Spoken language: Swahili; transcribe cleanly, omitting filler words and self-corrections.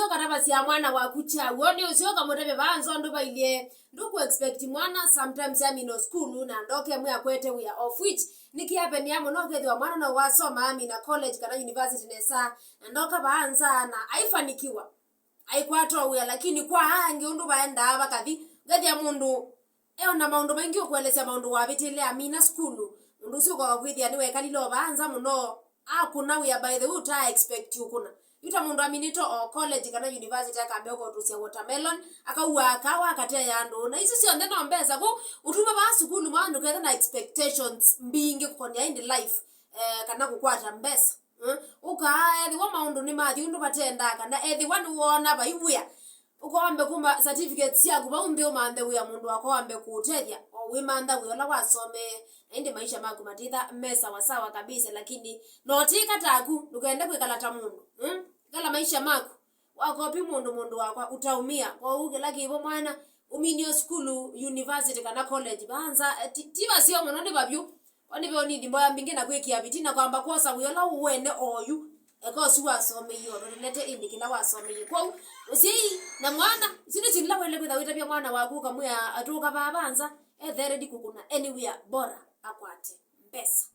usioka tabasi ya mwana wa kucha woni usioka mutebe banzo ndo bailie nduku expect mwana sometimes ya mino school na ndoke mwe akwete we are of which niki happen ya muno kethi wa mwana na wasoma ami na college kana university nesa ndoka baanza na aifanikiwa aikwato we lakini kwa hangi undu baenda bakathi gathi ya mundu na maundu mengi okueleza maundu wabitile amina school mundu usioka kwithia niwe kalilo baanza muno akuna we by the Utao expect you kuna yuta mundu aminito o college kana university akambe okutusia watermelon akauwa akawa akatea yandu na iso sio ndeno mbeza ko utuma ba school mwandu ketha na expectations mbingi kukonia in life kana kukwata mbesa ukaethi wa maundu ni mathi undu batenda kana ethi wanu wona baiwia ukoambe kuma certificates yaku baumbe umande uya mundu wako ambe kutethia o wimanda uyola wasome ende maisha maku matitha mesa wasawa kabisa lakini notika taku ndukaende kwikalata mundu kala maisha maku wakopi mundu wako utaumia kwa uge laki ibo mwana uminio school university kana college banza tiba sio muno ndi babyu oni be oni ndimbo yambinge na kwekia bitina kwamba kosa uyola uwene oyu eko suwa some yo lete indikila wasome yo kwa usi na mwana sino sinla wele kwitha wita bya mwana waku kamwe atuka babanza ethere dikukuna anywhere bora akwate mpesa.